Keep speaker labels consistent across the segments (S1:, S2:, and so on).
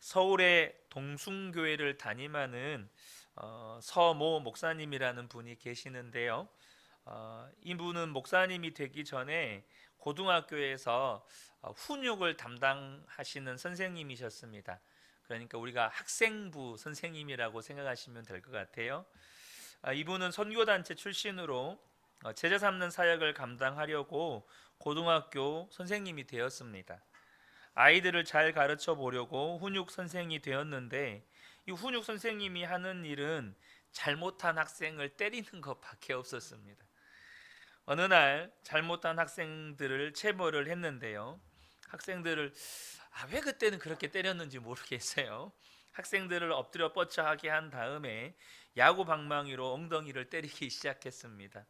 S1: 서울의 동숭교회를 담임하는 서모 목사님이라는 분이 계시는데요. 이분은 목사님이 되기 전에 고등학교에서 훈육을 담당하시는 선생님이셨습니다. 그러니까 우리가 학생부 선생님이라고 생각하시면 될 것 같아요. 이분은 선교단체 출신으로 제자 삼는 사역을 감당하려고 고등학교 선생님이 되었습니다. 아이들을 잘 가르쳐 보려고 훈육 선생이 되었는데, 이 훈육 선생님이 하는 일은 잘못한 학생을 때리는 것밖에 없었습니다. 어느 날 잘못한 학생들을 체벌을 했는데요. 학생들을 왜 그때는 그렇게 때렸는지 모르겠어요. 학생들을 엎드려 뻗쳐하게 한 다음에 야구 방망이로 엉덩이를 때리기 시작했습니다.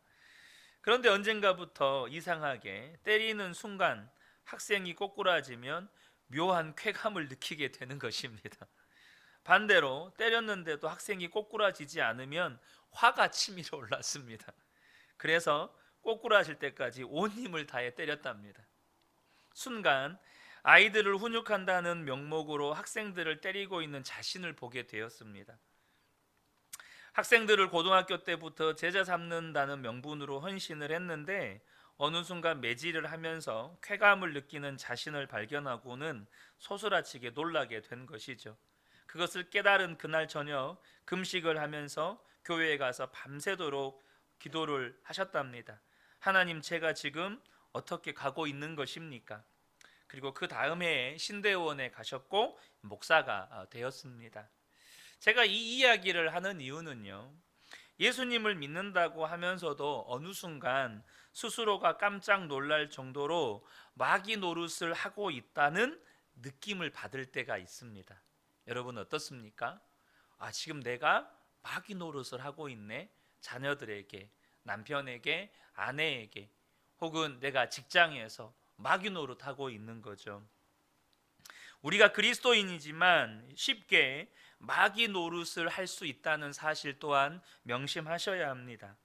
S1: 그런데 언젠가부터 이상하게 때리는 순간 학생이 꼬꾸라지면 묘한 쾌감을 느끼게 되는 것입니다. 반대로 때렸는데도 학생이 꼬꾸라지지 않으면 화가 치밀어 올랐습니다. 그래서 꼬꾸라질 때까지 온 힘을 다해 때렸답니다. 순간 아이들을 훈육한다는 명목으로 학생들을 때리고 있는 자신을 보게 되었습니다. 학생들을 고등학교 때부터 제자 삼는다는 명분으로 헌신을 했는데, 어느 순간 매질을 하면서 쾌감을 느끼는 자신을 발견하고는 소스라치게 놀라게 된 것이죠. 그것을 깨달은 그날 저녁 금식을 하면서 교회에 가서 밤새도록 기도를 하셨답니다. 하나님, 제가 지금 어떻게 가고 있는 것입니까? 그리고 그 다음 해에 신대원에 가셨고 목사가 되었습니다. 제가 이 이야기를 하는 이유는요, 예수님을 믿는다고 하면서도 어느 순간 스스로가 깜짝 놀랄 정도로 마귀 노릇을 하고 있다는 느낌을 받을 때가 있습니다. 여러분 어떻습니까? 지금 내가 마귀 노릇을 하고 있네. 자녀들에게, 남편에게, 아내에게, 혹은 내가 직장에서 마귀 노릇하고 있는 거죠. 우리가 그리스도인이지만 쉽게 마귀 노릇을 할 수 있다는 사실 또한 명심하셔야 합니다.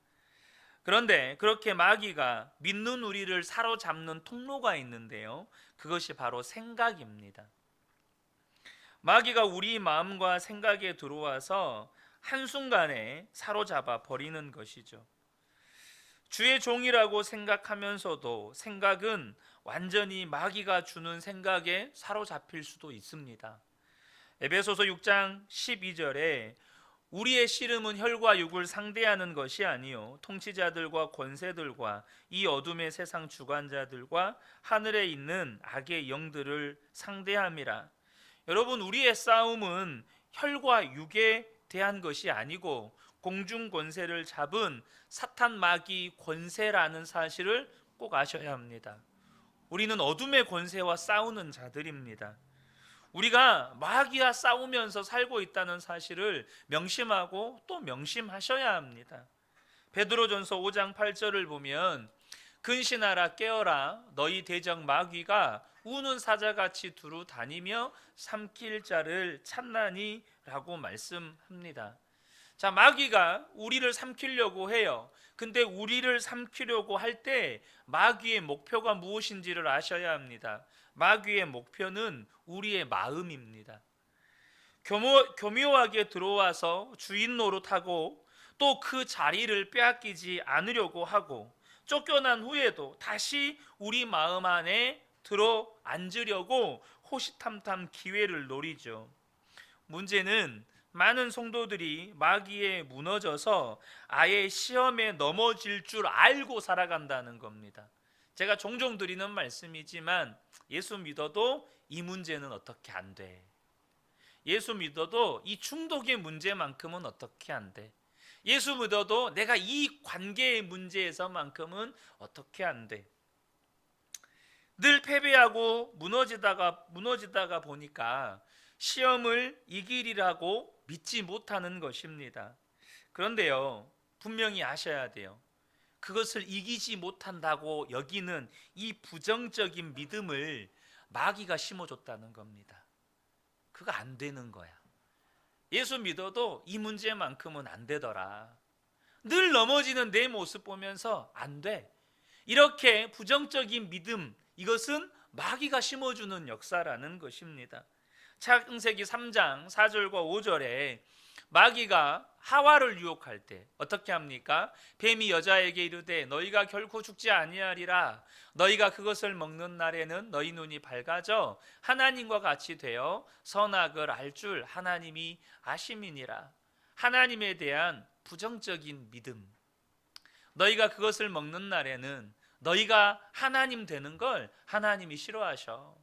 S1: 그런데 그렇게 마귀가 믿는 우리를 사로잡는 통로가 있는데요, 그것이 바로 생각입니다. 마귀가 우리 마음과 생각에 들어와서 한순간에 사로잡아 버리는 것이죠. 주의 종이라고 생각하면서도 생각은 완전히 마귀가 주는 생각에 사로잡힐 수도 있습니다. 에베소서 6장 12절에 우리의 씨름은 혈과 육을 상대하는 것이 아니요 통치자들과 권세들과 이 어둠의 세상 주관자들과 하늘에 있는 악의 영들을 상대함이라. 여러분, 우리의 싸움은 혈과 육에 대한 것이 아니고 공중 권세를 잡은 사탄 마귀 권세라는 사실을 꼭 아셔야 합니다. 우리는 어둠의 권세와 싸우는 자들입니다. 우리가 마귀와 싸우면서 살고 있다는 사실을 명심하고 또 명심하셔야 합니다. 베드로전서 5장 8절을 보면 근신하라 깨어라 너희 대적 마귀가 우는 사자같이 두루 다니며 삼킬 자를 찾나니 라고 말씀합니다. 자, 마귀가 우리를 삼키려고 해요. 근데 우리를 삼키려고 할 때 마귀의 목표가 무엇인지를 아셔야 합니다. 마귀의 목표는 우리의 마음입니다. 교묘하게 들어와서 주인 노릇하고 또 그 자리를 빼앗기지 않으려고 하고, 쫓겨난 후에도 다시 우리 마음 안에 들어 앉으려고 호시탐탐 기회를 노리죠. 문제는 많은 성도들이 마귀에 무너져서 아예 시험에 넘어질 줄 알고 살아간다는 겁니다. 제가 종종 드리는 말씀이지만 예수 믿어도 이 문제는 어떻게 안 돼. 예수 믿어도 이 중독의 문제만큼은 어떻게 안 돼. 예수 믿어도 내가 이 관계의 문제에서만큼은 어떻게 안 돼. 늘 패배하고 무너지다가 보니까 시험을 이기리라고 믿지 못하는 것입니다. 그런데요, 분명히 아셔야 돼요. 그것을 이기지 못한다고 여기는 이 부정적인 믿음을 마귀가 심어줬다는 겁니다. 그거 안 되는 거야. 예수 믿어도 이 문제만큼은 안 되더라. 늘 넘어지는 내 모습 보면서 안 돼. 이렇게 부정적인 믿음, 이것은 마귀가 심어주는 역사라는 것입니다. 창세기 3장 4절과 5절에 마귀가 하와를 유혹할 때 어떻게 합니까? 뱀이 여자에게 이르되 너희가 결코 죽지 아니하리라. 너희가 그것을 먹는 날에는 너희 눈이 밝아져 하나님과 같이 되어 선악을 알 줄 하나님이 아심이니라. 하나님에 대한 부정적인 믿음. 너희가 그것을 먹는 날에는 너희가 하나님 되는 걸 하나님이 싫어하셔.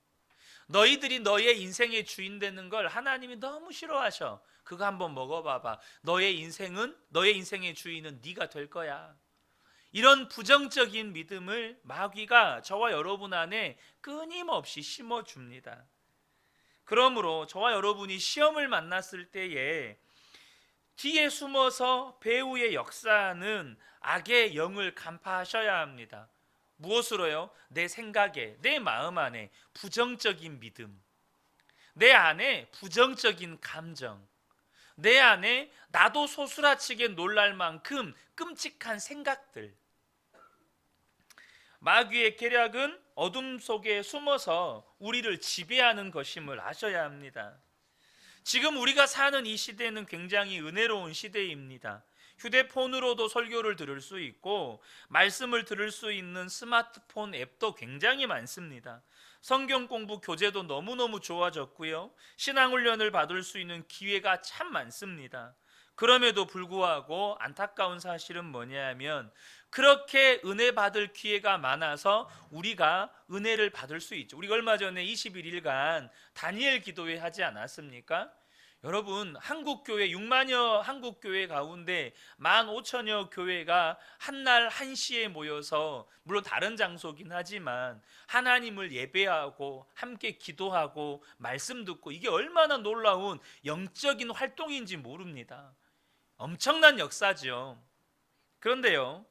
S1: 너희들이 너의 인생의 주인 되는 걸 하나님이 너무 싫어하셔. 그거 한번 먹어봐봐. 너의 인생의 주인은 네가 될 거야. 이런 부정적인 믿음을 마귀가 저와 여러분 안에 끊임없이 심어줍니다. 그러므로 저와 여러분이 시험을 만났을 때에 뒤에 숨어서 배후의 역사는 악의 영을 간파하셔야 합니다. 무엇으로요? 내 생각에, 내 마음 안에 부정적인 믿음, 내 안에 부정적인 감정, 내 안에 나도 소스라치게 놀랄 만큼 끔찍한 생각들. 마귀의 계략은 어둠 속에 숨어서 우리를 지배하는 것임을 아셔야 합니다. 지금 우리가 사는 이 시대는 굉장히 은혜로운 시대입니다. 휴대폰으로도 설교를 들을 수 있고 말씀을 들을 수 있는 스마트폰 앱도 굉장히 많습니다. 성경 공부 교재도 너무너무 좋아졌고요. 신앙훈련을 받을 수 있는 기회가 참 많습니다. 그럼에도 불구하고 안타까운 사실은 뭐냐 하면 그렇게 은혜 받을 기회가 많아서 우리가 은혜를 받을 수 있죠. 우리가 얼마 전에 21일간 다니엘 기도회 하지 않았습니까? 여러분, 한국교회 6만여 한국교회 가운데 15,000여 교회가 한날 한시에 모여서 물론 다른 장소긴 하지만 하나님을 예배하고 함께 기도하고 말씀 듣고 이게 얼마나 놀라운 영적인 활동인지 모릅니다. 엄청난 역사죠. 그런데요,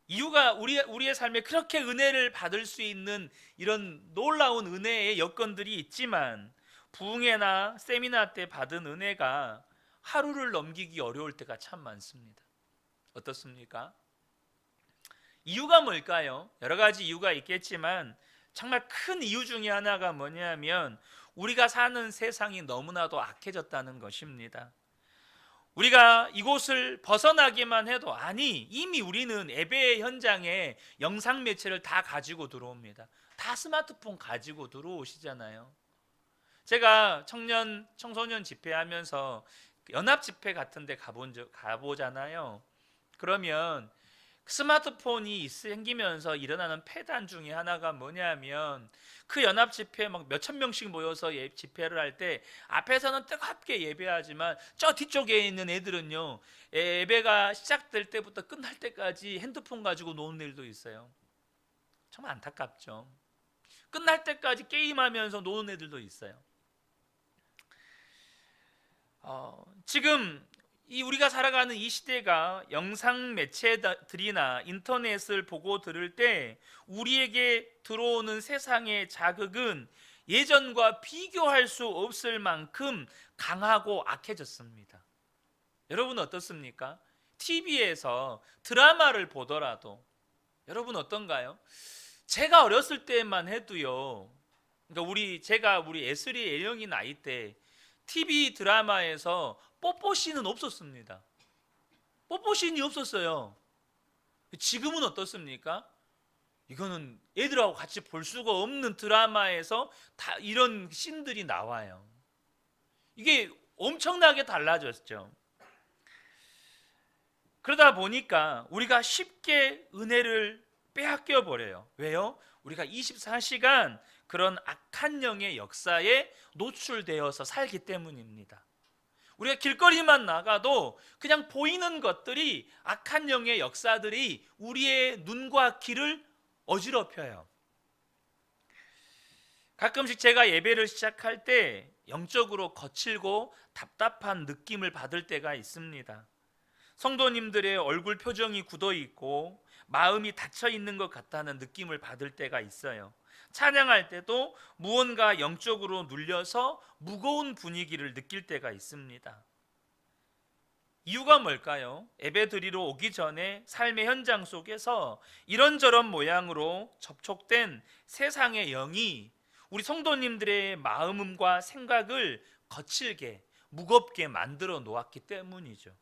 S1: 이유가 우리의 삶에 그렇게 은혜를 받을 수 있는 이런 놀라운 은혜의 여건들이 있지만 부흥회나 세미나 때 받은 은혜가 하루를 넘기기 어려울 때가 참 많습니다. 어떻습니까? 이유가 뭘까요? 여러 가지 이유가 있겠지만 정말 큰 이유 중에 하나가 뭐냐면 우리가 사는 세상이 너무나도 악해졌다는 것입니다. 우리가 이곳을 벗어나기만 해도 이미 우리는 예배 현장에 영상 매체를 다 가지고 들어옵니다. 다 스마트폰 가지고 들어오시잖아요. 제가 청소년 집회하면서 연합 집회 같은 데 가보잖아요. 그러면 스마트폰이 생기면서 일어나는 폐단 중에 하나가 뭐냐면 그 연합 집회 막 몇천 명씩 모여서 집회를 할 때 앞에서는 뜨겁게 예배하지만 저 뒤쪽에 있는 애들은요, 예배가 시작될 때부터 끝날 때까지 핸드폰 가지고 노는 애들도 있어요. 정말 안타깝죠. 끝날 때까지 게임하면서 노는 애들도 있어요. 지금 우리가 살아가는 이 시대가 영상 매체들이나 인터넷을 보고 들을 때 우리에게 들어오는 세상의 자극은 예전과 비교할 수 없을 만큼 강하고 악해졌습니다. 여러분 어떻습니까? TV에서 드라마를 보더라도 여러분 어떤가요? 제가 어렸을 때만 해도요, 그러니까 제가 우리 예슬이 예령이 나이 때 TV 드라마에서 뽀뽀씬은 없었습니다. 뽀뽀씬이 없었어요. 지금은 어떻습니까? 이거는 애들하고 같이 볼 수가 없는 드라마에서 다 이런 씬들이 나와요. 이게 엄청나게 달라졌죠. 그러다 보니까 우리가 쉽게 은혜를 빼앗겨 버려요. 왜요? 우리가 24시간 그런 악한 영의 역사에 노출되어서 살기 때문입니다. 우리가 길거리만 나가도 그냥 보이는 것들이 악한 영의 역사들이 우리의 눈과 귀를 어지럽혀요. 가끔씩 제가 예배를 시작할 때 영적으로 거칠고 답답한 느낌을 받을 때가 있습니다. 성도님들의 얼굴 표정이 굳어 있고 마음이 닫혀 있는 것 같다는 느낌을 받을 때가 있어요. 찬양할 때도 무언가 영적으로 눌려서 무거운 분위기를 느낄 때가 있습니다. 이유가 뭘까요? 예배 드리러 오기 전에 삶의 현장 속에서 이런저런 모양으로 접촉된 세상의 영이 우리 성도님들의 마음과 생각을 거칠게 무겁게 만들어 놓았기 때문이죠.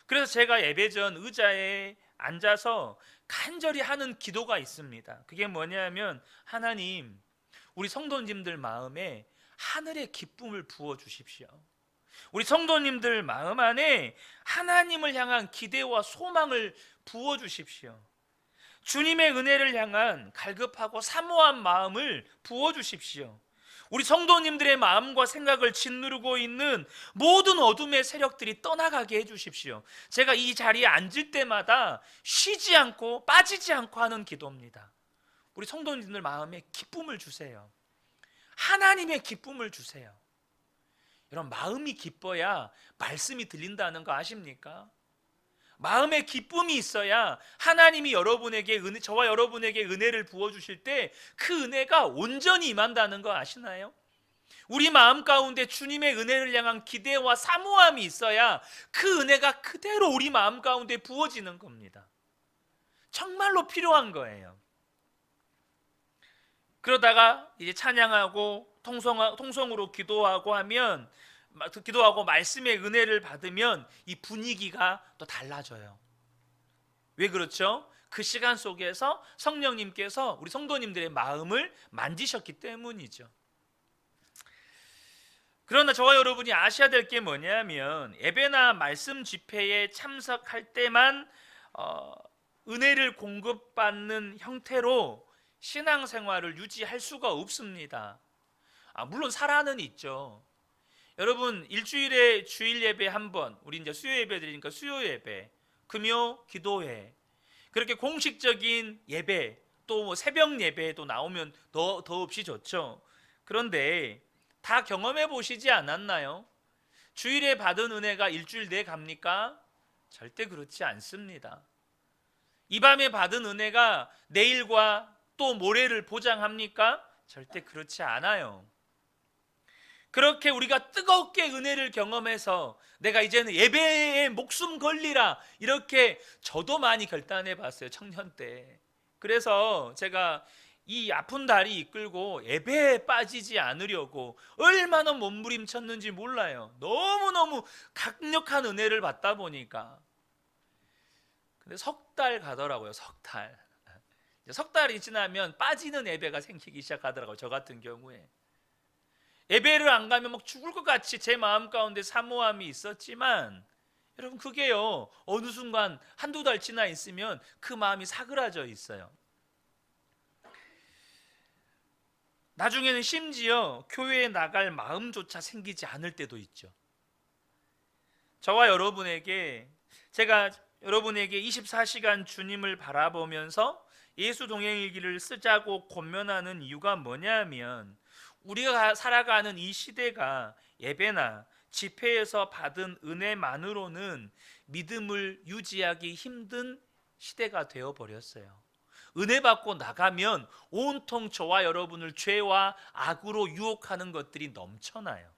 S1: 그래서 제가 예배 전 의자에 앉아서 간절히 하는 기도가 있습니다. 그게 뭐냐면, 하나님, 우리 성도님들 마음에 하늘의 기쁨을 부어 주십시오. 우리 성도님들 마음 안에 하나님을 향한 기대와 소망을 부어 주십시오. 주님의 은혜를 향한 갈급하고 사모한 마음을 부어 주십시오. 우리 성도님들의 마음과 생각을 짓누르고 있는 모든 어둠의 세력들이 떠나가게 해주십시오. 제가 이 자리에 앉을 때마다 쉬지 않고 빠지지 않고 하는 기도입니다. 우리 성도님들 마음에 기쁨을 주세요. 하나님의 기쁨을 주세요. 여러분, 마음이 기뻐야 말씀이 들린다는 거 아십니까? 마음에 기쁨이 있어야 하나님이 여러분에게 저와 여러분에게 은혜를 부어주실 때 그 은혜가 온전히 임한다는 거 아시나요? 우리 마음 가운데 주님의 은혜를 향한 기대와 사모함이 있어야 그 은혜가 그대로 우리 마음 가운데 부어지는 겁니다. 정말로 필요한 거예요. 그러다가 이제 찬양하고 통성으로 기도하고 하면, 기도하고 말씀의 은혜를 받으면 이 분위기가 또 달라져요. 왜 그렇죠? 그 시간 속에서 성령님께서 우리 성도님들의 마음을 만지셨기 때문이죠. 그러나 저와 여러분이 아셔야 될 게 뭐냐면, 예배나 말씀 집회에 참석할 때만 은혜를 공급받는 형태로 신앙생활을 유지할 수가 없습니다. 물론 살아는 있죠. 여러분, 일주일에 주일 예배 한 번, 우리 이제 수요 예배 드리니까 수요 예배, 금요 기도회, 그렇게 공식적인 예배, 또 새벽 예배도 나오면 더 없이 좋죠. 그런데 다 경험해 보시지 않았나요? 주일에 받은 은혜가 일주일 내에 갑니까? 절대 그렇지 않습니다. 이 밤에 받은 은혜가 내일과 또 모레를 보장합니까? 절대 그렇지 않아요. 그렇게 우리가 뜨겁게 은혜를 경험해서 내가 이제는 예배에 목숨 걸리라, 이렇게 저도 많이 결단해 봤어요, 청년 때. 그래서 제가 이 아픈 다리 이끌고 예배에 빠지지 않으려고 얼마나 몸부림쳤는지 몰라요. 너무너무 강력한 은혜를 받다 보니까. 근데 석 달 가더라고요. 석 달이 지나면 빠지는 예배가 생기기 시작하더라고요, 저 같은 경우에. 예배를 안 가면 막 죽을 것 같이 제 마음 가운데 사모함이 있었지만, 여러분, 그게요, 어느 순간 한두 달 지나 있으면 그 마음이 사그라져 있어요. 나중에는 심지어 교회에 나갈 마음조차 생기지 않을 때도 있죠. 저와 여러분에게, 제가 여러분에게 24시간 주님을 바라보면서 예수 동행일기를 쓰자고 권면하는 이유가 뭐냐면, 우리가 살아가는 이 시대가 예배나 집회에서 받은 은혜만으로는 믿음을 유지하기 힘든 시대가 되어버렸어요. 은혜 받고 나가면 온통 저와 여러분을 죄와 악으로 유혹하는 것들이 넘쳐나요.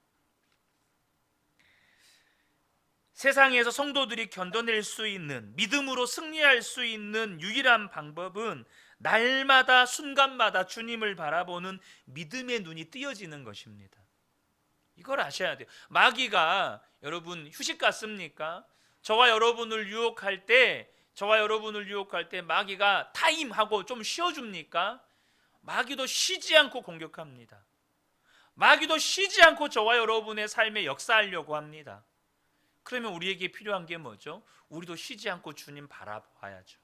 S1: 세상에서 성도들이 견뎌낼 수 있는, 믿음으로 승리할 수 있는 유일한 방법은 날마다 순간마다 주님을 바라보는 믿음의 눈이 뜨여지는 것입니다. 이걸 아셔야 돼요. 마귀가 여러분 휴식 같습니까? 저와 여러분을 유혹할 때 마귀가 타임하고 좀 쉬어줍니까? 마귀도 쉬지 않고 공격합니다. 마귀도 쉬지 않고 저와 여러분의 삶에 역사하려고 합니다. 그러면 우리에게 필요한 게 뭐죠? 우리도 쉬지 않고 주님 바라봐야죠.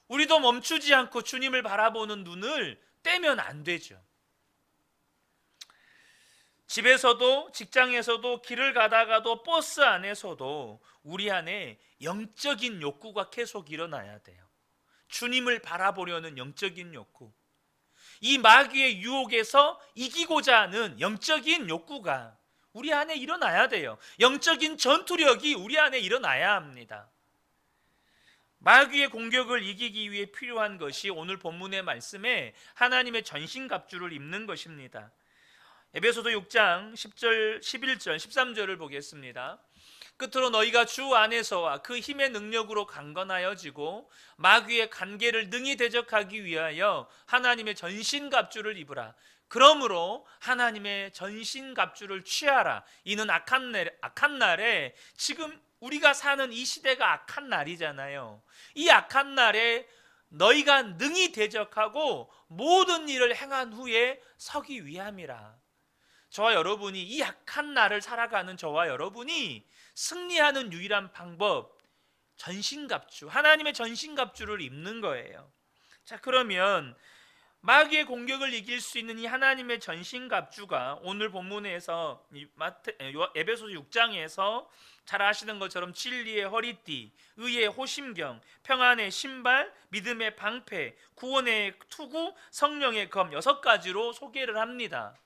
S1: 우리도 멈추지 않고 주님을 바라보는 눈을 떼면 안 되죠. 집에서도, 직장에서도, 길을 가다가도, 버스 안에서도 우리 안에 영적인 욕구가 계속 일어나야 돼요. 주님을 바라보려는 영적인 욕구, 이 마귀의 유혹에서 이기고자 하는 영적인 욕구가 우리 안에 일어나야 돼요. 영적인 전투력이 우리 안에 일어나야 합니다. 마귀의 공격을 이기기 위해 필요한 것이 오늘 본문의 말씀에 하나님의 전신갑주를 입는 것입니다. 에베소서 6장 10절, 11절, 13절을 보겠습니다. 끝으로 너희가 주 안에서와 그 힘의 능력으로 강건하여지고 마귀의 관계를 능히 대적하기 위하여 하나님의 전신갑주를 입으라. 그러므로 하나님의 전신갑주를 취하라. 이는 악한 날에 지금 우리가 사는 이 시대가 악한 날이잖아요. 이 악한 날에 너희가 능히 대적하고 모든 일을 행한 후에 서기 위함이라. 저와 여러분이 이 악한 날을 살아가는 저와 여러분이 승리하는 유일한 방법, 전신갑주, 하나님의 전신갑주를 입는 거예요. 자, 그러면 마귀의 공격을 이길 수 있는 이 하나님의 전신갑주가 오늘 본문에서 에베소서 6장에서 잘 아시는 것처럼 진리의 허리띠, 의의 호심경, 평안의 신발, 믿음의 방패, 구원의 투구, 성령의 검 6가지로 소개를 합니다.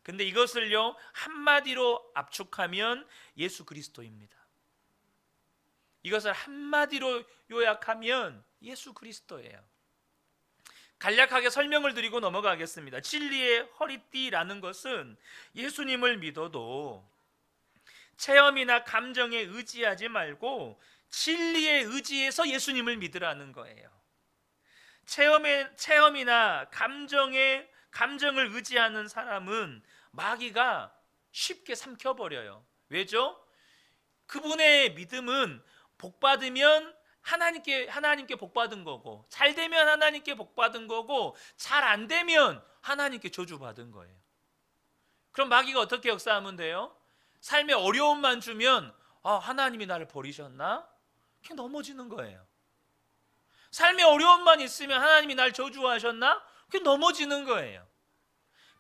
S1: 근데 이것을요 한마디로 압축하면 예수 그리스도입니다. 이것을 한마디로 요약하면 예수 그리스도예요. 간략하게 설명을 드리고 넘어가겠습니다. 진리의 허리띠라는 것은 예수님을 믿어도 체험이나 감정에 의지하지 말고 진리에 의지해서 예수님을 믿으라는 거예요. 체험이나 감정을 의지하는 사람은 마귀가 쉽게 삼켜버려요. 왜죠? 그분의 믿음은 복받으면 하나님께 복받은 거고, 잘 되면 하나님께 복받은 거고, 잘 안 되면 하나님께 저주받은 거예요. 그럼 마귀가 어떻게 역사하면 돼요? 삶에 어려움만 주면 하나님이 나를 버리셨나? 그냥 넘어지는 거예요. 삶에 어려움만 있으면 하나님이 날 저주하셨나? 그냥 넘어지는 거예요.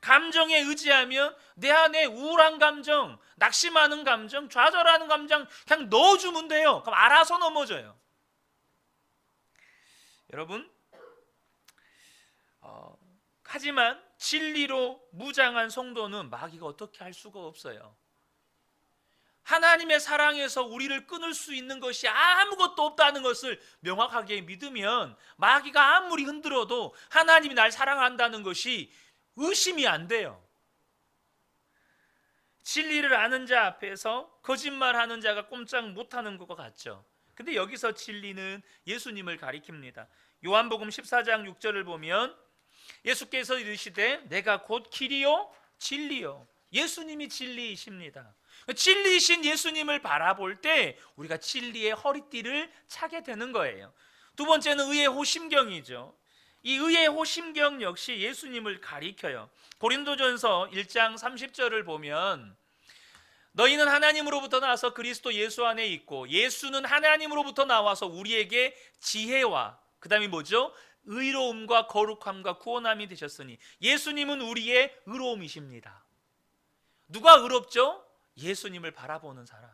S1: 감정에 의지하면 내 안에 우울한 감정, 낙심하는 감정, 좌절하는 감정 그냥 넣어주면 돼요. 그럼 알아서 넘어져요. 여러분, 하지만 진리로 무장한 성도는 마귀가 어떻게 할 수가 없어요. 하나님의 사랑에서 우리를 끊을 수 있는 것이 아무것도 없다는 것을 명확하게 믿으면 마귀가 아무리 흔들어도 하나님이 날 사랑한다는 것이 의심이 안 돼요. 진리를 아는 자 앞에서 거짓말하는 자가 꼼짝 못하는 것 같죠. 근데 여기서 진리는 예수님을 가리킵니다. 요한복음 14장 6절을 보면 예수께서 이르시되 내가 곧 길이요 진리요. 예수님이 진리이십니다. 진리이신 예수님을 바라볼 때 우리가 진리의 허리띠를 차게 되는 거예요. 두 번째는 의의 호심경이죠. 이 의의 호심경 역시 예수님을 가리켜요. 고린도전서 1장 30절을 보면 너희는 하나님으로부터 나와서 그리스도 예수 안에 있고 예수는 하나님으로부터 나와서 우리에게 지혜와 그 다음에 뭐죠? 의로움과 거룩함과 구원함이 되셨으니 예수님은 우리의 의로움이십니다. 누가 의롭죠? 예수님을 바라보는 사람.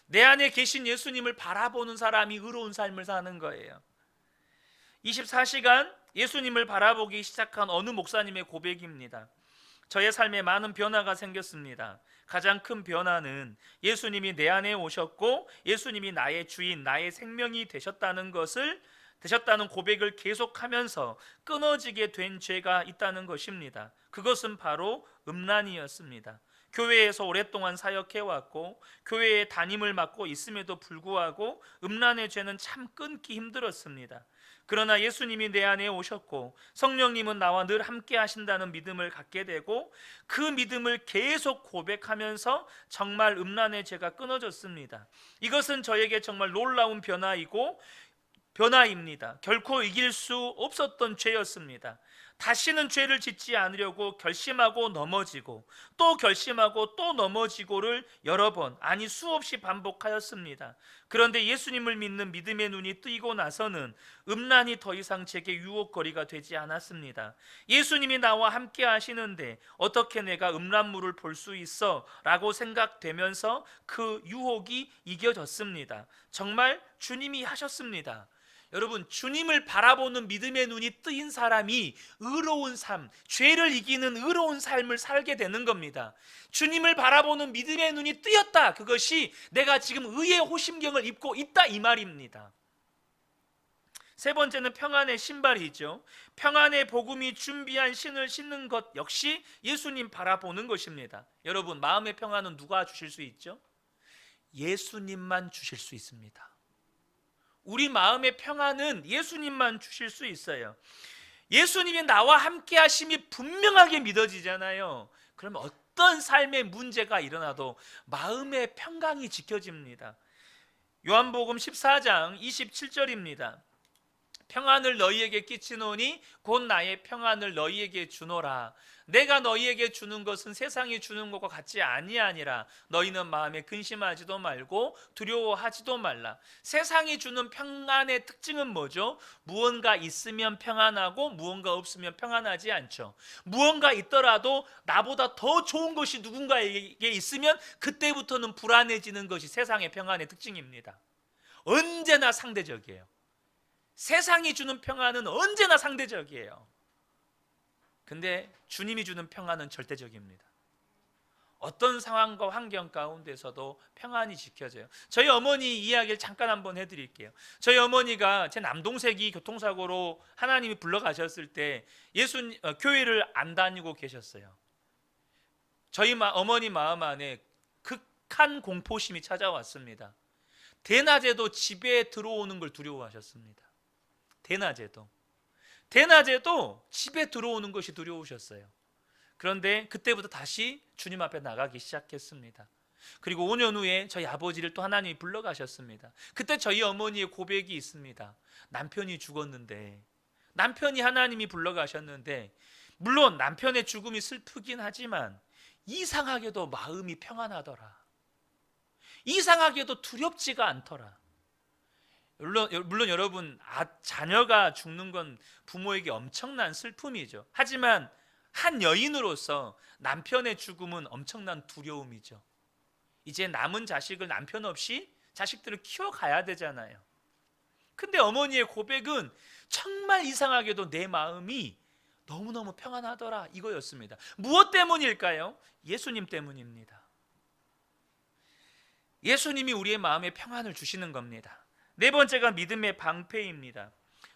S1: 내 안에 계신 예수님을 바라보는 사람이 의로운 삶을 사는 거예요. 24시간 예수님을 바라보기 시작한 어느 목사님의 고백입니다. 저의 삶에 많은 변화가 생겼습니다. 가장 큰 변화는 예수님이 내 안에 오셨고 예수님이 나의 주인, 나의 생명이 되셨다는 고백을 계속하면서 끊어지게 된 죄가 있다는 것입니다. 그것은 바로 음란이었습니다. 교회에서 오랫동안 사역해왔고 교회에 담임을 맡고 있음에도 불구하고 음란의 죄는 참 끊기 힘들었습니다. 그러나 예수님이 내 안에 오셨고 성령님은 나와 늘 함께 하신다는 믿음을 갖게 되고 그 믿음을 계속 고백하면서 정말 음란의 죄가 끊어졌습니다. 이것은 저에게 정말 놀라운 변화입니다. 결코 이길 수 없었던 죄였습니다. 다시는 죄를 짓지 않으려고 결심하고 넘어지고 또 결심하고 또 넘어지고를 여러 번, 아니 수없이 반복하였습니다. 그런데 예수님을 믿는 믿음의 눈이 뜨이고 나서는 음란이 더 이상 제게 유혹거리가 되지 않았습니다. 예수님이 나와 함께 하시는데 어떻게 내가 음란물을 볼 수 있어? 라고 생각되면서 그 유혹이 이겨졌습니다. 정말 주님이 하셨습니다. 여러분, 주님을 바라보는 믿음의 눈이 뜨인 사람이 의로운 삶, 죄를 이기는 의로운 삶을 살게 되는 겁니다. 주님을 바라보는 믿음의 눈이 뜨였다. 그것이 내가 지금 의의 호심경을 입고 있다 이 말입니다. 세 번째는 평안의 신발이죠. 평안의 복음이 준비한 신을 신는 것 역시 예수님 바라보는 것입니다. 여러분, 마음의 평안은 누가 주실 수 있죠? 예수님만 주실 수 있습니다. 우리 마음의 평안은 예수님만 주실 수 있어요. 예수님이 나와 함께 하심이 분명하게 믿어지잖아요. 그러면 어떤 삶의 문제가 일어나도 마음의 평강이 지켜집니다. 요한복음 14장 27절입니다. 평안을 너희에게 끼치노니 곧 나의 평안을 너희에게 주노라. 내가 너희에게 주는 것은 세상이 주는 것과 같지 아니하니라. 너희는 마음에 근심하지도 말고 두려워하지도 말라. 세상이 주는 평안의 특징은 뭐죠? 무언가 있으면 평안하고 무언가 없으면 평안하지 않죠. 무언가 있더라도 나보다 더 좋은 것이 누군가에게 있으면 그때부터는 불안해지는 것이 세상의 평안의 특징입니다. 언제나 상대적이에요. 세상이 주는 평안은 언제나 상대적이에요. 근데 주님이 주는 평안은 절대적입니다. 어떤 상황과 환경 가운데서도 평안이 지켜져요. 저희 어머니 이야기를 잠깐 한번 해드릴게요. 저희 어머니가 제 남동생이 교통사고로 하나님이 불러가셨을 때 교회를 안 다니고 계셨어요. 저희 어머니 마음 안에 극한 공포심이 찾아왔습니다. 대낮에도 집에 들어오는 걸 두려워하셨습니다. 대낮에도 집에 들어오는 것이 두려우셨어요. 그런데 그때부터 다시 주님 앞에 나가기 시작했습니다. 그리고 5년 후에 저희 아버지를 또 하나님이 불러가셨습니다. 그때 저희 어머니의 고백이 있습니다. 남편이 죽었는데, 남편이 하나님이 불러가셨는데, 물론 남편의 죽음이 슬프긴 하지만 이상하게도 마음이 평안하더라. 이상하게도 두렵지가 않더라. 물론 여러분, 자녀가 죽는 건 부모에게 엄청난 슬픔이죠. 하지만 한 여인으로서 남편의 죽음은 엄청난 두려움이죠. 이제 남은 자식을 남편 없이 자식들을 키워가야 되잖아요. 근데 어머니의 고백은 정말 이상하게도 내 마음이 너무너무 평안하더라, 이거였습니다. 무엇 때문일까요? 예수님 때문입니다. 예수님이 우리의 마음에 평안을 주시는 겁니다. 네 번째가 믿음의 방패입니다.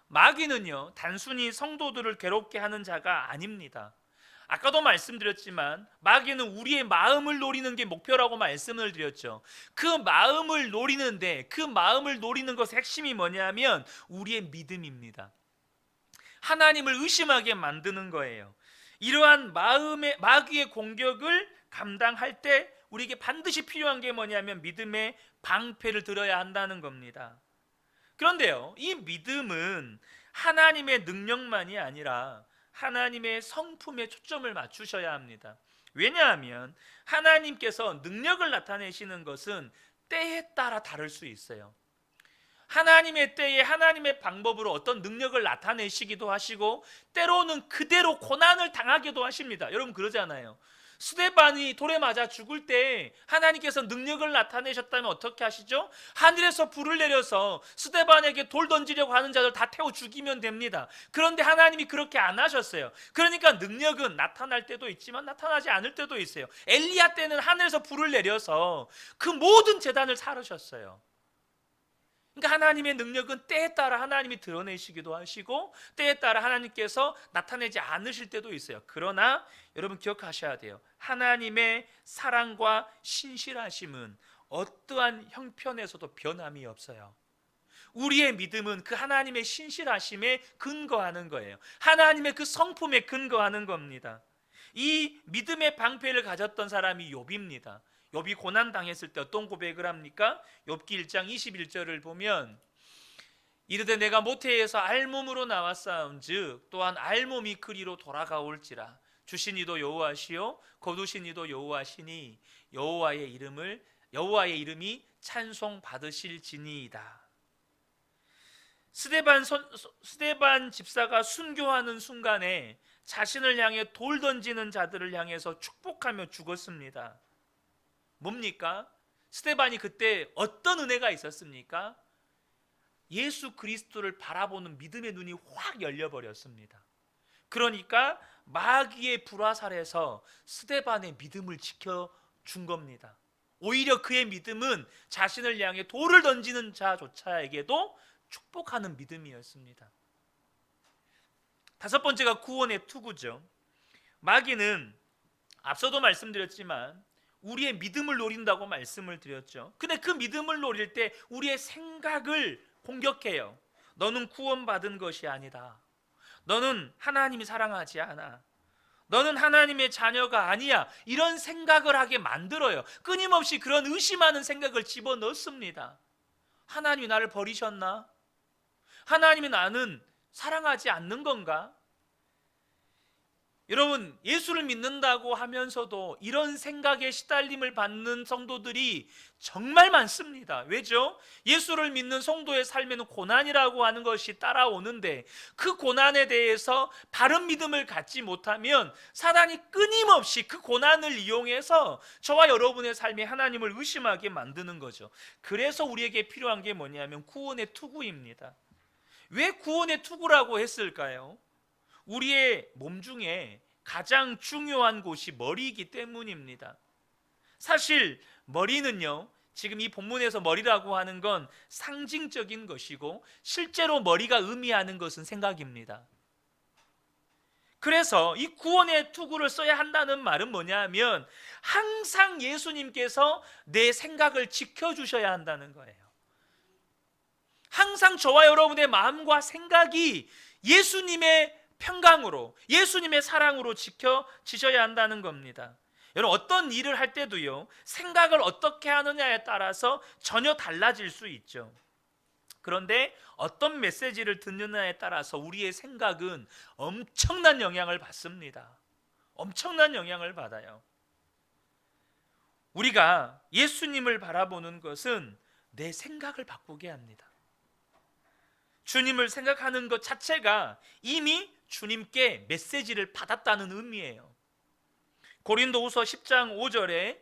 S1: 마귀는요, 단순히 성도들을 괴롭게 하는 자가 아닙니다. 아까도 말씀드렸지만 마귀는 우리의 마음을 노리는 게 목표라고 말씀을 드렸죠. 그 마음을 노리는데, 그 마음을 노리는 것의 핵심이 뭐냐면 우리의 믿음입니다. 하나님을 의심하게 만드는 거예요. 이러한 마귀의 공격을 감당할 때 우리에게 반드시 필요한 게 뭐냐면 믿음의 방패를 들어야 한다는 겁니다. 그런데요, 이 믿음은 하나님의 능력만이 아니라 하나님의 성품에 초점을 맞추셔야 합니다. 왜냐하면 하나님께서 능력을 나타내시는 것은 때에 따라 다를 수 있어요. 하나님의 때에 하나님의 방법으로 어떤 능력을 나타내시기도 하시고, 때로는 그대로 고난을 당하기도 하십니다. 여러분 그러잖아요. 스데반이 돌에 맞아 죽을 때 하나님께서 능력을 나타내셨다면 어떻게 하시죠? 하늘에서 불을 내려서 스데반에게 돌 던지려고 하는 자들 다 태워 죽이면 됩니다. 그런데 하나님이 그렇게 안 하셨어요. 그러니까 능력은 나타날 때도 있지만 나타나지 않을 때도 있어요. 엘리야 때는 하늘에서 불을 내려서 그 모든 제단을 사르셨어요. 그러니까 하나님의 능력은 때에 따라 하나님이 드러내시기도 하시고 때에 따라 하나님께서 나타내지 않으실 때도 있어요. 그러나 여러분 기억하셔야 돼요. 하나님의 사랑과 신실하심은 어떠한 형편에서도 변함이 없어요. 우리의 믿음은 그 하나님의 신실하심에 근거하는 거예요. 하나님의 그 성품에 근거하는 겁니다. 이 믿음의 방패를 가졌던 사람이 욥입니다. 욥이 고난 당했을 때 어떤 고백을 합니까? 욥기 1장 21절을 보면 이르되 내가 모태에서 알몸으로 나왔사온즉 또한 알몸이 그리로 돌아가올지라 주신 이도 여호와시요 거두신 이도 여호와시니 여호와의 이름이 찬송 받으실지니이다. 스데반 집사가 순교하는 순간에 자신을 향해 돌 던지는 자들을 향해서 축복하며 죽었습니다. 뭡니까? 스데반이 그때 어떤 은혜가 있었습니까? 예수 그리스도를 바라보는 믿음의 눈이 확 열려버렸습니다. 그러니까 마귀의 불화살에서 스데반의 믿음을 지켜준 겁니다. 오히려 그의 믿음은 자신을 향해 돌을 던지는 자조차에게도 축복하는 믿음이었습니다. 다섯 번째가 구원의 투구죠. 마귀는 앞서도 말씀드렸지만 우리의 믿음을 노린다고 말씀을 드렸죠. 근데 그 믿음을 노릴 때 우리의 생각을 공격해요. 너는 구원받은 것이 아니다. 너는 하나님이 사랑하지 않아. 너는 하나님의 자녀가 아니야. 이런 생각을 하게 만들어요. 끊임없이 그런 의심하는 생각을 집어넣습니다. 하나님이 나를 버리셨나? 하나님이 나는 사랑하지 않는 건가? 여러분, 예수를 믿는다고 하면서도 이런 생각에 시달림을 받는 성도들이 정말 많습니다. 왜죠? 예수를 믿는 성도의 삶에는 고난이라고 하는 것이 따라오는데 그 고난에 대해서 바른 믿음을 갖지 못하면 사단이 끊임없이 그 고난을 이용해서 저와 여러분의 삶에 하나님을 의심하게 만드는 거죠. 그래서 우리에게 필요한 게 뭐냐면 구원의 투구입니다. 왜 구원의 투구라고 했을까요? 우리의 몸 중에 가장 중요한 곳이 머리이기 때문입니다. 사실 머리는요, 지금 이 본문에서 머리라고 하는 건 상징적인 것이고 실제로 머리가 의미하는 것은 생각입니다. 그래서 이 구원의 투구를 써야 한다는 말은 뭐냐면 항상 예수님께서 내 생각을 지켜주셔야 한다는 거예요. 항상 저와 여러분의 마음과 생각이 예수님의 평강으로, 예수님의 사랑으로 지켜지셔야 한다는 겁니다. 여러분, 어떤 일을 할 때도요, 생각을 어떻게 하느냐에 따라서 전혀 달라질 수 있죠. 그런데 어떤 메시지를 듣느냐에 따라서 우리의 생각은 엄청난 영향을 받습니다. 엄청난 영향을 받아요. 우리가 예수님을 바라보는 것은 내 생각을 바꾸게 합니다. 주님을 생각하는 것 자체가 이미 주님께 메시지를 받았다는 의미예요. 고린도후서 10장 5절에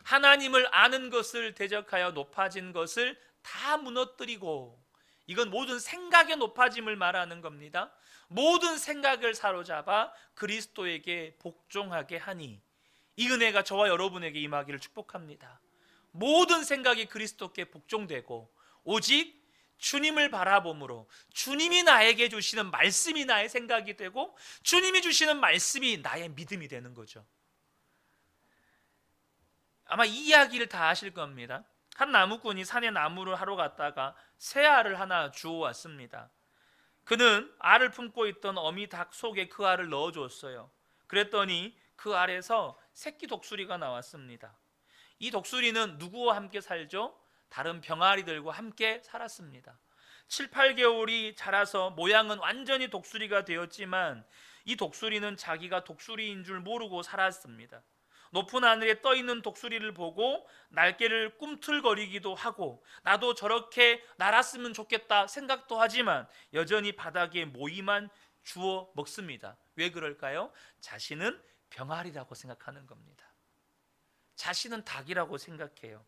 S1: 하나님을 아는 것을 대적하여 높아진 것을 다 무너뜨리고, 이건 모든 생각의 높아짐을 말하는 겁니다. 모든 생각을 사로잡아 그리스도에게 복종하게 하니, 이 은혜가 저와 여러분에게 임하기를 축복합니다. 모든 생각이 그리스도께 복종되고 오직 주님을 바라봄으로 주님이 나에게 주시는 말씀이 나의 생각이 되고 주님이 주시는 말씀이 나의 믿음이 되는 거죠. 아마 이 이야기를 다 아실 겁니다. 한 나무꾼이 산에 나무를 하러 갔다가 새 알을 하나 주워왔습니다. 그는 알을 품고 있던 어미 닭 속에 그 알을 넣어주었어요. 그랬더니 그 알에서 새끼 독수리가 나왔습니다. 이 독수리는 누구와 함께 살죠? 다른 병아리들과 함께 살았습니다. 7, 8개월이 자라서 모양은 완전히 독수리가 되었지만 이 독수리는 자기가 독수리인 줄 모르고 살았습니다. 높은 하늘에 떠 있는 독수리를 보고 날개를 꿈틀거리기도 하고 나도 저렇게 날았으면 좋겠다 생각도 하지만 여전히 바닥에 모이만 주워 먹습니다. 왜 그럴까요? 자신은 병아리라고 생각하는 겁니다. 자신은 닭이라고 생각해요.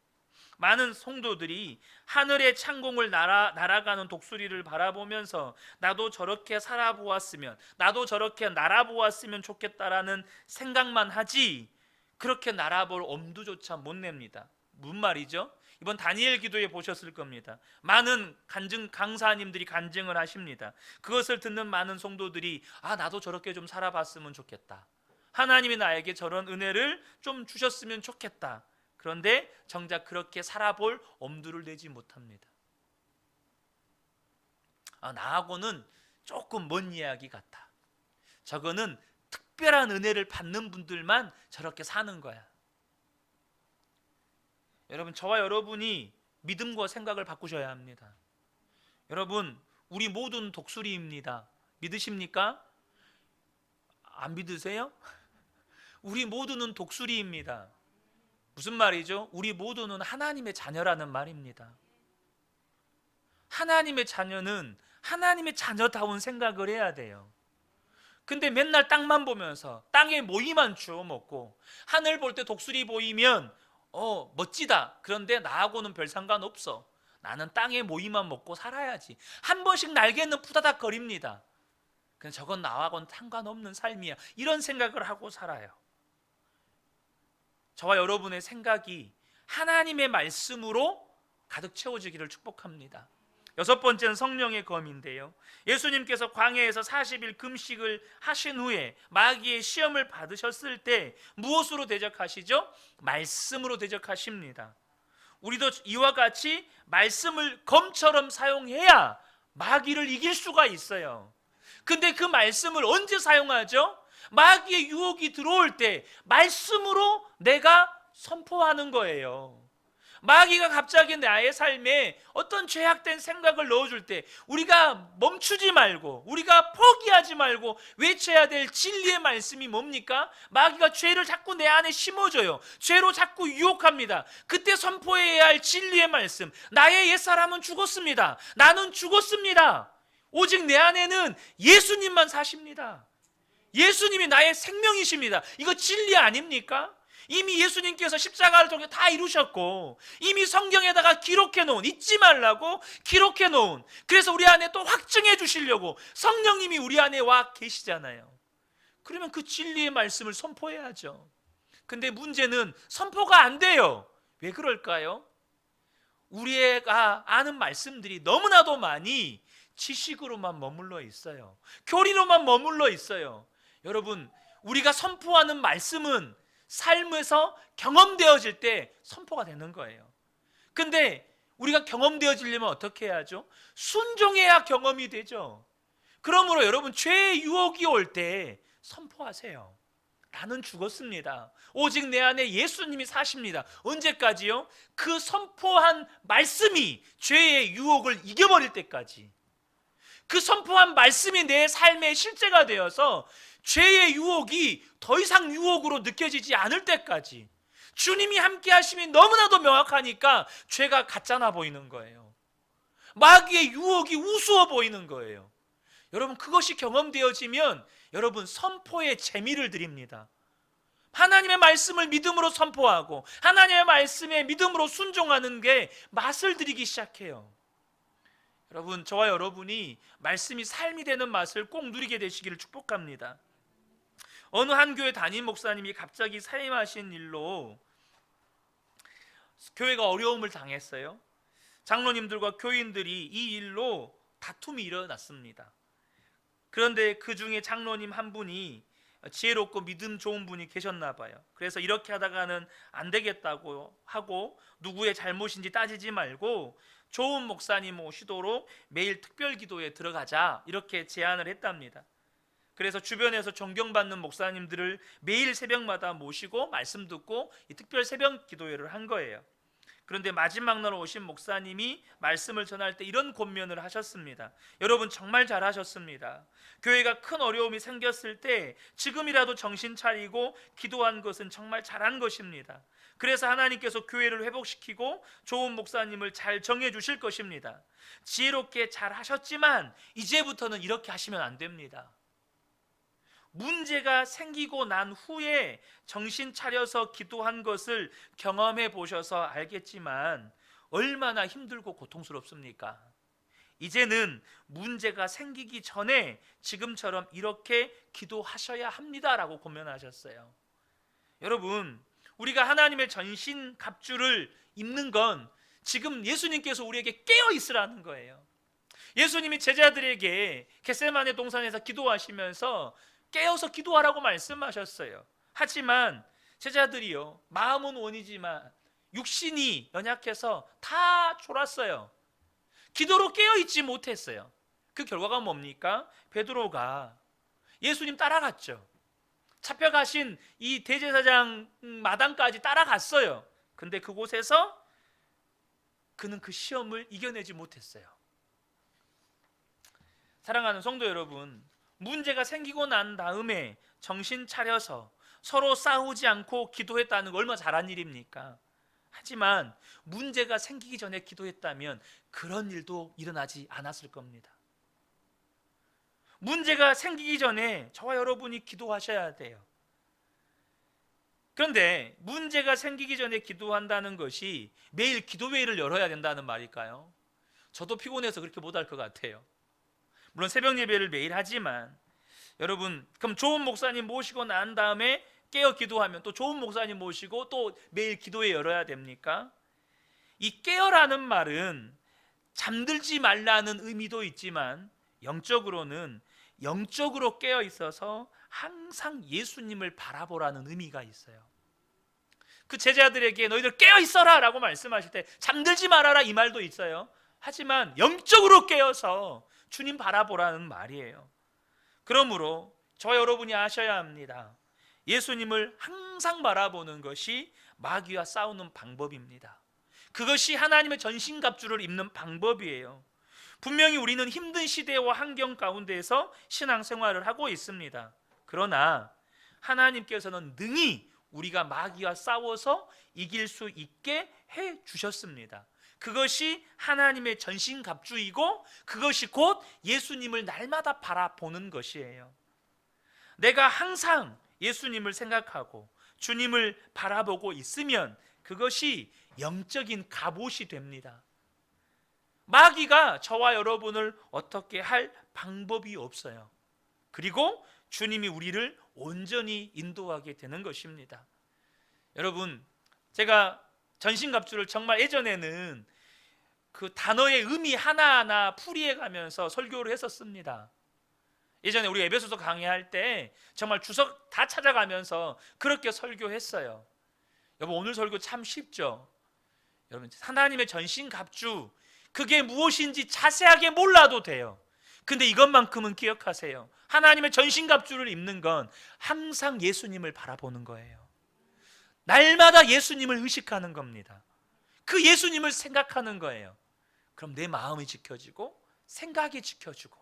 S1: 많은 성도들이 하늘의 창공을 날아가는 독수리를 바라보면서 나도 저렇게 살아보았으면, 나도 저렇게 날아보았으면 좋겠다라는 생각만 하지 그렇게 날아볼 엄두조차 못 냅니다. 무슨 말이죠? 이번 다니엘 기도에 보셨을 겁니다. 많은 강사님들이 간증을 하십니다. 그것을 듣는 많은 성도들이 나도 저렇게 좀 살아봤으면 좋겠다. 하나님이 나에게 저런 은혜를 좀 주셨으면 좋겠다. 그런데 정작 그렇게 살아볼 엄두를 내지 못합니다. 나하고는 조금 먼 이야기 같아. 저거는 특별한 은혜를 받는 분들만 저렇게 사는 거야. 여러분, 저와 여러분이 믿음과 생각을 바꾸셔야 합니다. 여러분, 우리 모두는 독수리입니다. 믿으십니까? 안 믿으세요? 우리 모두는 독수리입니다. 무슨 말이죠? 우리 모두는 하나님의 자녀라는 말입니다. 하나님의 자녀는 하나님의 자녀다운 생각을 해야 돼요. 근데 맨날 땅만 보면서 땅에 모이만 주워 먹고 하늘 볼 때 독수리 보이면 멋지다. 그런데 나하고는 별 상관없어. 나는 땅에 모이만 먹고 살아야지. 한 번씩 날개는 푸다닥 거립니다. 그냥 저건 나하고는 상관없는 삶이야. 이런 생각을 하고 살아요. 저와 여러분의 생각이 하나님의 말씀으로 가득 채워지기를 축복합니다. 여섯 번째는 성령의 검인데요, 예수님께서 광야에서 40일 금식을 하신 후에 마귀의 시험을 받으셨을 때 무엇으로 대적하시죠? 말씀으로 대적하십니다. 우리도 이와 같이 말씀을 검처럼 사용해야 마귀를 이길 수가 있어요. 근데 그 말씀을 언제 사용하죠? 마귀의 유혹이 들어올 때 말씀으로 내가 선포하는 거예요. 마귀가 갑자기 나의 삶에 어떤 죄악된 생각을 넣어줄 때 우리가 멈추지 말고, 우리가 포기하지 말고 외쳐야 될 진리의 말씀이 뭡니까? 마귀가 죄를 자꾸 내 안에 심어줘요. 죄로 자꾸 유혹합니다. 그때 선포해야 할 진리의 말씀, 나의 옛사람은 죽었습니다. 나는 죽었습니다. 오직 내 안에는 예수님만 사십니다. 예수님이 나의 생명이십니다. 이거 진리 아닙니까? 이미 예수님께서 십자가를 통해 다 이루셨고, 이미 성경에다가 기록해 놓은, 잊지 말라고 기록해 놓은, 그래서 우리 안에 또 확증해 주시려고 성령님이 우리 안에 와 계시잖아요. 그러면 그 진리의 말씀을 선포해야죠. 근데 문제는 선포가 안 돼요. 왜 그럴까요? 우리가 아는 말씀들이 너무나도 많이 지식으로만 머물러 있어요. 교리로만 머물러 있어요. 여러분, 우리가 선포하는 말씀은 삶에서 경험되어질 때 선포가 되는 거예요. 근데 우리가 경험되어지려면 어떻게 해야죠? 순종해야 경험이 되죠. 그러므로 여러분, 죄의 유혹이 올 때 선포하세요. 나는 죽었습니다. 오직 내 안에 예수님이 사십니다. 언제까지요? 그 선포한 말씀이 죄의 유혹을 이겨버릴 때까지. 그 선포한 말씀이 내 삶의 실제가 되어서 죄의 유혹이 더 이상 유혹으로 느껴지지 않을 때까지. 주님이 함께 하심이 너무나도 명확하니까 죄가 가짜나 보이는 거예요. 마귀의 유혹이 우스워 보이는 거예요. 여러분, 그것이 경험되어지면 여러분, 선포의 재미를 드립니다. 하나님의 말씀을 믿음으로 선포하고 하나님의 말씀에 믿음으로 순종하는 게 맛을 들이기 시작해요. 여러분, 저와 여러분이 말씀이 삶이 되는 맛을 꼭 누리게 되시기를 축복합니다. 어느 한 교회 담임 목사님이 갑자기 사임하신 일로 교회가 어려움을 당했어요. 장로님들과 교인들이 이 일로 다툼이 일어났습니다. 그런데 그 중에 장로님 한 분이 지혜롭고 믿음 좋은 분이 계셨나 봐요. 그래서 이렇게 하다가는 안 되겠다고 하고 누구의 잘못인지 따지지 말고 좋은 목사님 모시도록 매일 특별 기도에 들어가자, 이렇게 제안을 했답니다. 그래서 주변에서 존경받는 목사님들을 매일 새벽마다 모시고 말씀 듣고 이 특별 새벽 기도회를 한 거예요. 그런데 마지막 날 오신 목사님이 말씀을 전할 때 이런 권면을 하셨습니다. 여러분, 정말 잘하셨습니다. 교회가 큰 어려움이 생겼을 때 지금이라도 정신 차리고 기도한 것은 정말 잘한 것입니다. 그래서 하나님께서 교회를 회복시키고 좋은 목사님을 잘 정해 주실 것입니다. 지혜롭게 잘 하셨지만 이제부터는 이렇게 하시면 안 됩니다. 문제가 생기고 난 후에 정신 차려서 기도한 것을 경험해 보셔서 알겠지만 얼마나 힘들고 고통스럽습니까? 이제는 문제가 생기기 전에 지금처럼 이렇게 기도하셔야 합니다라고 권면하셨어요. 여러분, 우리가 하나님의 전신 갑주를 입는 건 지금 예수님께서 우리에게 깨어 있으라는 거예요. 예수님이 제자들에게 겟세마네 동산에서 기도하시면서 깨어서 기도하라고 말씀하셨어요. 하지만 제자들이요, 마음은 원이지만 육신이 연약해서 다 졸았어요. 기도로 깨어있지 못했어요. 그 결과가 뭡니까? 베드로가 예수님 따라갔죠. 잡혀가신 이 대제사장 마당까지 따라갔어요. 근데 그곳에서 그는 그 시험을 이겨내지 못했어요. 사랑하는 성도 여러분, 문제가 생기고 난 다음에 정신 차려서 서로 싸우지 않고 기도했다는 거 얼마나 잘한 일입니까? 하지만 문제가 생기기 전에 기도했다면 그런 일도 일어나지 않았을 겁니다. 문제가 생기기 전에 저와 여러분이 기도하셔야 돼요. 그런데 문제가 생기기 전에 기도한다는 것이 매일 기도회를 열어야 된다는 말일까요? 저도 피곤해서 그렇게 못할 것 같아요. 물론 새벽 예배를 매일 하지만 여러분, 그럼 좋은 목사님 모시고 난 다음에 깨어 기도하면 또 좋은 목사님 모시고 또 매일 기도회 열어야 됩니까? 이 깨어라는 말은 잠들지 말라는 의미도 있지만 영적으로는 영적으로 깨어 있어서 항상 예수님을 바라보라는 의미가 있어요. 그 제자들에게 너희들 깨어 있어라 라고 말씀하실 때 잠들지 말아라 이 말도 있어요. 하지만 영적으로 깨어서 주님 바라보라는 말이에요. 그러므로 저 여러분이 아셔야 합니다. 예수님을 항상 바라보는 것이 마귀와 싸우는 방법입니다. 그것이 하나님의 전신갑주를 입는 방법이에요. 분명히 우리는 힘든 시대와 환경 가운데에서 신앙생활을 하고 있습니다. 그러나 하나님께서는 능히 우리가 마귀와 싸워서 이길 수 있게 해 주셨습니다. 그것이 하나님의 전신갑주이고 그것이 곧 예수님을 날마다 바라보는 것이에요. 내가 항상 예수님을 생각하고 주님을 바라보고 있으면 그것이 영적인 갑옷이 됩니다. 마귀가 저와 여러분을 어떻게 할 방법이 없어요. 그리고 주님이 우리를 온전히 인도하게 되는 것입니다. 여러분, 제가 전신갑주를 정말 예전에는 그 단어의 의미 하나하나 풀이해 가면서 설교를 했었습니다. 예전에 우리 에베소서 강의할 때 정말 주석 다 찾아가면서 그렇게 설교했어요. 여러분, 오늘 설교 참 쉽죠? 여러분, 하나님의 전신갑주 그게 무엇인지 자세하게 몰라도 돼요. 근데 이것만큼은 기억하세요. 하나님의 전신갑주를 입는 건 항상 예수님을 바라보는 거예요. 날마다 예수님을 의식하는 겁니다. 그 예수님을 생각하는 거예요. 그럼 내 마음이 지켜지고 생각이 지켜지고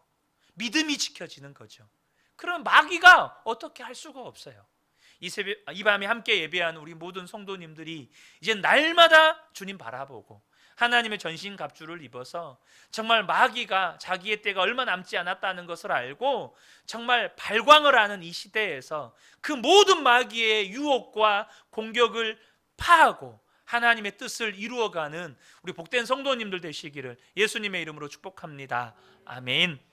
S1: 믿음이 지켜지는 거죠. 그럼 마귀가 어떻게 할 수가 없어요. 이 밤에 함께 예배하는 우리 모든 성도님들이 이제 날마다 주님 바라보고 하나님의 전신갑주를 입어서 정말 마귀가 자기의 때가 얼마 남지 않았다는 것을 알고 정말 발광을 하는 이 시대에서 그 모든 마귀의 유혹과 공격을 파하고 하나님의 뜻을 이루어가는 우리 복된 성도님들 되시기를 예수님의 이름으로 축복합니다. 아멘.